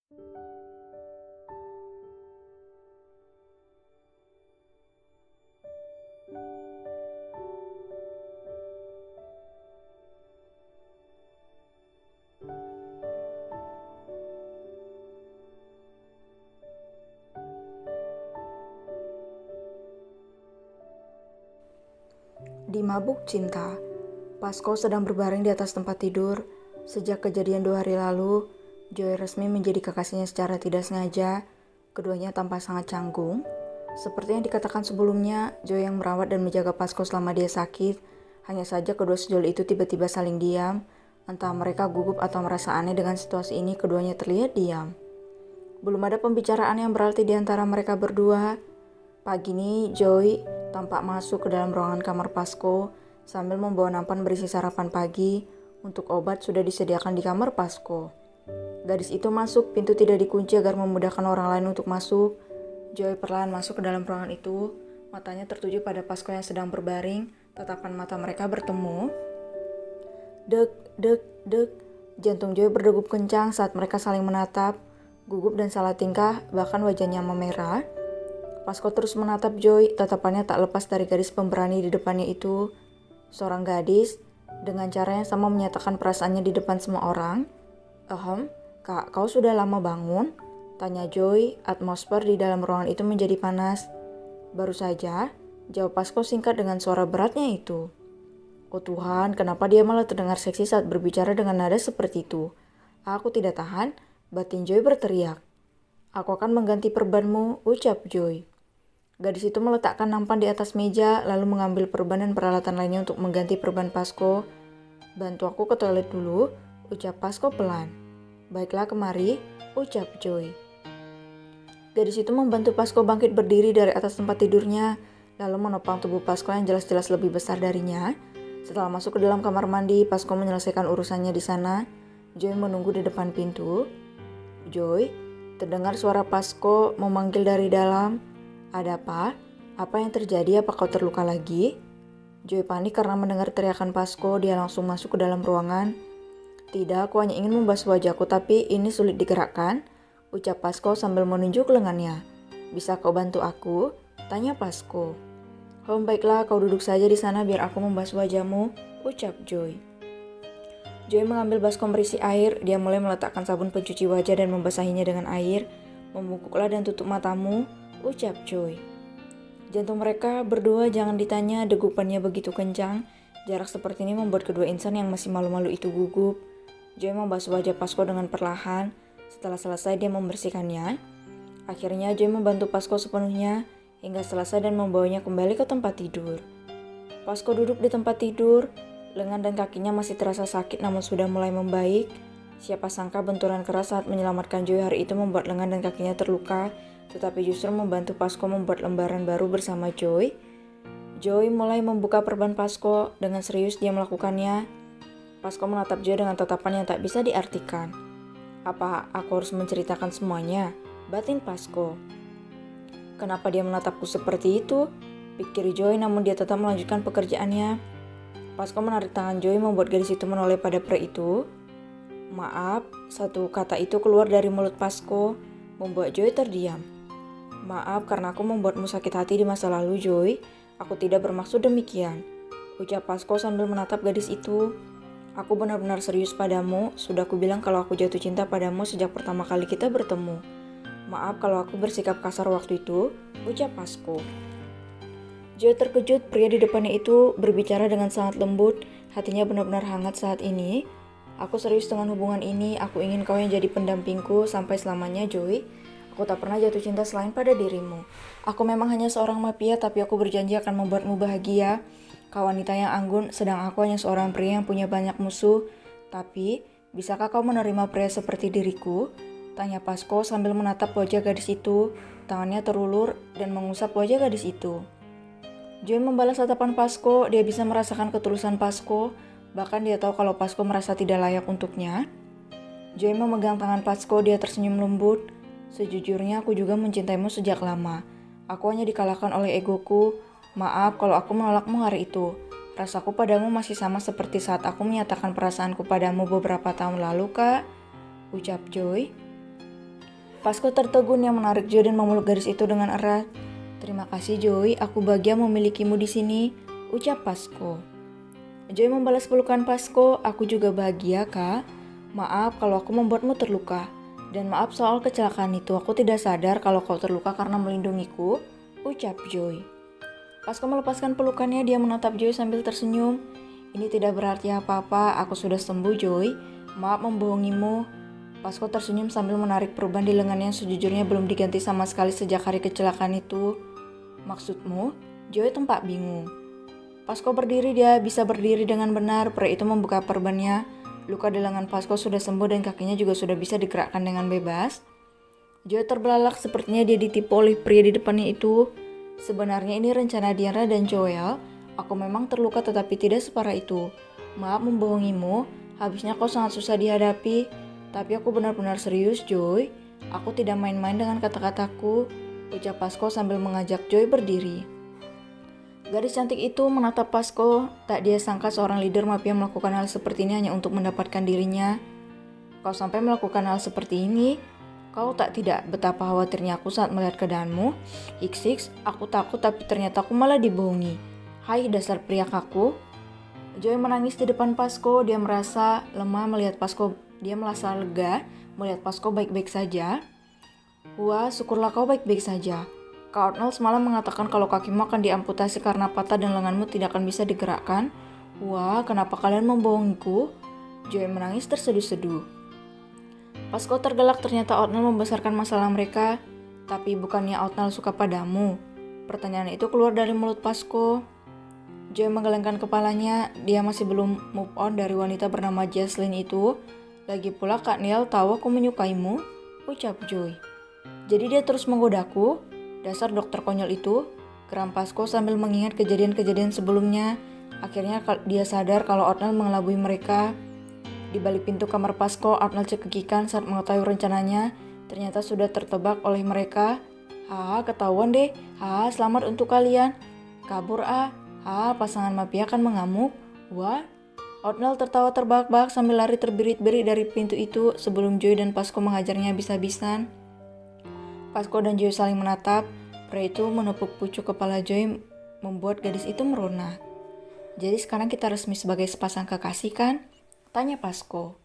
Di Mabuk Cinta, Pasco sedang berbaring di atas tempat tidur. Sejak kejadian 2 hari lalu, Joy resmi menjadi kekasihnya secara tidak sengaja. Keduanya tampak sangat canggung. Seperti yang dikatakan sebelumnya, Joy yang merawat dan menjaga Pasco selama dia sakit. Hanya saja kedua sejoli itu tiba-tiba saling diam. Entah mereka gugup atau merasa aneh dengan situasi ini, keduanya terlihat diam. Belum ada pembicaraan yang berarti di antara mereka berdua. Pagi ini, Joy tampak masuk ke dalam ruangan kamar Pasco sambil membawa nampan berisi sarapan pagi. Untuk obat sudah disediakan di kamar Pasco. Gadis itu masuk, pintu tidak dikunci agar memudahkan orang lain untuk masuk. Joy perlahan masuk ke dalam ruangan itu. Matanya tertuju pada Pasco yang sedang berbaring. Tatapan mata mereka bertemu. Dek, dek, dek. Jantung Joy berdegup kencang saat mereka saling menatap. Gugup dan salah tingkah, bahkan wajahnya memerah. Pasco terus menatap Joy, tatapannya tak lepas dari gadis pemberani di depannya itu. Seorang gadis, dengan cara yang sama menyatakan perasaannya di depan semua orang. Kak, kau sudah lama bangun? Tanya Joy, atmosfer di dalam ruangan itu menjadi panas. Baru saja, jawab Pasco singkat dengan suara beratnya itu. Oh Tuhan, kenapa dia malah terdengar seksi saat berbicara dengan nada seperti itu? Aku tidak tahan, batin Joy berteriak. Aku akan mengganti perbanmu, ucap Joy. Gadis itu meletakkan nampan di atas meja, lalu mengambil perban dan peralatan lainnya untuk mengganti perban Pasco. Bantu aku ke toilet dulu, ucap Pasco pelan. Baiklah kemari, ucap Joy. Gadis itu membantu Pasco bangkit berdiri dari atas tempat tidurnya, lalu menopang tubuh Pasco yang jelas-jelas lebih besar darinya. Setelah masuk ke dalam kamar mandi, Pasco menyelesaikan urusannya di sana. Joy menunggu di depan pintu. Joy, terdengar suara Pasco memanggil dari dalam. Ada apa? Apa yang terjadi? Apa kau terluka lagi? Joy panik karena mendengar teriakan Pasco. Dia langsung masuk ke dalam ruangan. Tidak, aku hanya ingin membasuh wajahku, tapi ini sulit digerakkan, ucap Pasco sambil menunjuk lengannya. Bisa kau bantu aku? Tanya Pasco. Baiklah, kau duduk saja di sana biar aku membasuh wajahmu, ucap Joy. Joy mengambil baskom berisi air. Dia mulai meletakkan sabun pencuci wajah dan membasahinya dengan air. Membungkuklah dan tutup matamu, ucap Joy. Jantung mereka berdua jangan ditanya, degupannya begitu kencang. Jarak seperti ini membuat kedua insan yang masih malu-malu itu gugup. Joy membasuh wajah Pasco dengan perlahan. Setelah selesai dia membersihkannya. Akhirnya Joy membantu Pasco sepenuhnya hingga selesai dan membawanya kembali ke tempat tidur. Pasco duduk di tempat tidur. Lengan dan kakinya masih terasa sakit namun sudah mulai membaik. Siapa sangka benturan keras saat menyelamatkan Joy hari itu membuat lengan dan kakinya terluka, tetapi justru membantu Pasco membuat lembaran baru bersama Joy. Joy mulai membuka perban Pasco. Dengan serius dia melakukannya. Pasco menatap Joy dengan tatapan yang tak bisa diartikan. Apa aku harus menceritakan semuanya? Batin Pasco. Kenapa dia menatapku seperti itu? Pikir Joy namun dia tetap melanjutkan pekerjaannya. Pasco menarik tangan Joy membuat gadis itu menoleh pada pria itu. Maaf, satu kata itu keluar dari mulut Pasco, membuat Joy terdiam. Maaf karena aku membuatmu sakit hati di masa lalu, Joy. Aku tidak bermaksud demikian, ucap Pasco sambil menatap gadis itu. Aku benar-benar serius padamu. Sudah aku bilang kalau aku jatuh cinta padamu sejak pertama kali kita bertemu. Maaf kalau aku bersikap kasar waktu itu, ucap Pasco. Joy terkejut, pria di depannya itu berbicara dengan sangat lembut. Hatinya benar-benar hangat saat ini. Aku serius dengan hubungan ini. Aku ingin kau yang jadi pendampingku sampai selamanya, Joy. Aku tak pernah jatuh cinta selain pada dirimu. Aku memang hanya seorang mafia, tapi aku berjanji akan membuatmu bahagia. Kau wanita yang anggun, sedang aku hanya seorang pria yang punya banyak musuh. Tapi, bisakah kau menerima pria seperti diriku? Tanya Pasco sambil menatap wajah gadis itu. Tangannya terulur dan mengusap wajah gadis itu. Joy membalas tatapan Pasco. Dia bisa merasakan ketulusan Pasco. Bahkan dia tahu kalau Pasco merasa tidak layak untuknya. Joy memegang tangan Pasco. Dia tersenyum lembut. Sejujurnya aku juga mencintaimu sejak lama. Aku hanya dikalahkan oleh egoku. Maaf kalau aku menolakmu hari itu. Rasaku padamu masih sama seperti saat aku menyatakan perasaanku padamu beberapa tahun lalu, Kak, ucap Joy. Pasco tertegun yang menarik Joy dan memeluk gadis itu dengan erat. "Terima kasih Joy, aku bahagia memilikimu di sini," ucap Pasco. Joy membalas pelukan Pasco, "Aku juga bahagia kak. Maaf kalau aku membuatmu terluka. Dan maaf soal kecelakaan itu, aku tidak sadar kalau kau terluka karena melindungiku," ucap Joy. Pasco melepaskan pelukannya, dia menatap Joy sambil tersenyum. "Ini tidak berarti apa-apa, aku sudah sembuh Joy. Maaf membohongimu." Pasco tersenyum sambil menarik perban di lengannya yang sejujurnya belum diganti sama sekali sejak hari kecelakaan itu. "Maksudmu?" Joy tampak bingung. Pasco berdiri, dia bisa berdiri dengan benar. Pria itu membuka perbannya. Luka di lengan Pasco sudah sembuh dan kakinya juga sudah bisa digerakkan dengan bebas. Joy terbelalak, sepertinya dia ditipu oleh pria di depannya itu. "Sebenarnya ini rencana Diana dan Joel. Aku memang terluka tetapi tidak separah itu. Maaf membohongimu, habisnya kau sangat susah dihadapi. Tapi aku benar-benar serius Joy. Aku tidak main-main dengan kata-kataku," ucap Pasco sambil mengajak Joy berdiri. Gadis cantik itu menatap Pasco. Tak dia sangka seorang leader mafia melakukan hal seperti ini hanya untuk mendapatkan dirinya. "Kau sampai melakukan hal seperti ini? Kau tak tidak betapa khawatirnya aku saat melihat keadaanmu? Hiks, aku takut tapi ternyata aku malah dibohongi. Hai dasar pria kaku." Joy menangis di depan Pasco. Dia merasa lemah melihat Pasco. Dia merasa lega melihat Pasco baik-baik saja. "Wah, syukurlah kau baik-baik saja. Kak Arnold semalam mengatakan kalau kakimu akan diamputasi karena patah dan lenganmu tidak akan bisa digerakkan. Wah, kenapa kalian membohongiku?" Joy menangis terseduh-seduh. Pasco tergelak, ternyata Arnold membesarkan masalah mereka. "Tapi bukannya Arnold suka padamu?" Pertanyaan itu keluar dari mulut Pasco. Joy menggelengkan kepalanya, dia masih belum move on dari wanita bernama Jocelyn itu. "Lagi pula Kak Neil tahu aku menyukaimu," ucap Joy. "Jadi dia terus menggodaku? Dasar dokter konyol itu," geram Pasco sambil mengingat kejadian-kejadian sebelumnya. Akhirnya dia sadar kalau Arnold mengelabui mereka. Di balik pintu kamar Pasco, Arnold cekikikan saat mengetahui rencananya. Ternyata sudah tertebak oleh mereka. "Ha, ketahuan deh. Ha, selamat untuk kalian. Kabur ah. Ha, pasangan mafia akan mengamuk. Wah." Arnold tertawa terbahak-bahak sambil lari terbirit-birit dari pintu itu sebelum Joy dan Pasco menghajarnya habis-habisan. Pasco dan Joy saling menatap. Pria itu menepuk pucuk kepala Joy membuat gadis itu merona. "Jadi sekarang kita resmi sebagai sepasang kekasih kan?" tanya Pasco.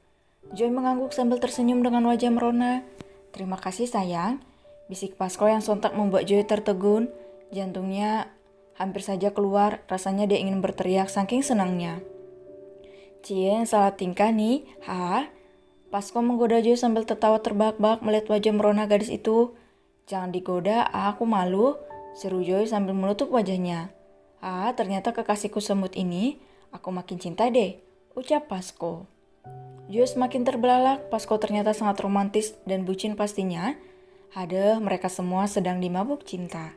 Joy mengangguk sambil tersenyum dengan wajah merona. "Terima kasih sayang," bisik Pasco yang sontak membuat Joy tertegun. Jantungnya hampir saja keluar, rasanya dia ingin berteriak saking senangnya. "Cie, salah tingkah nih, ha?" Pasco menggoda Joy sambil tertawa terbahak-bahak melihat wajah merona gadis itu. "Jangan digoda, aku malu," seru Joy sambil menutup wajahnya. "Ah, ternyata kekasihku semut ini, aku makin cinta deh," ucap Pasco. Joy semakin terbelalak, Pasco ternyata sangat romantis dan bucin pastinya. Hadeh, mereka semua sedang dimabuk cinta.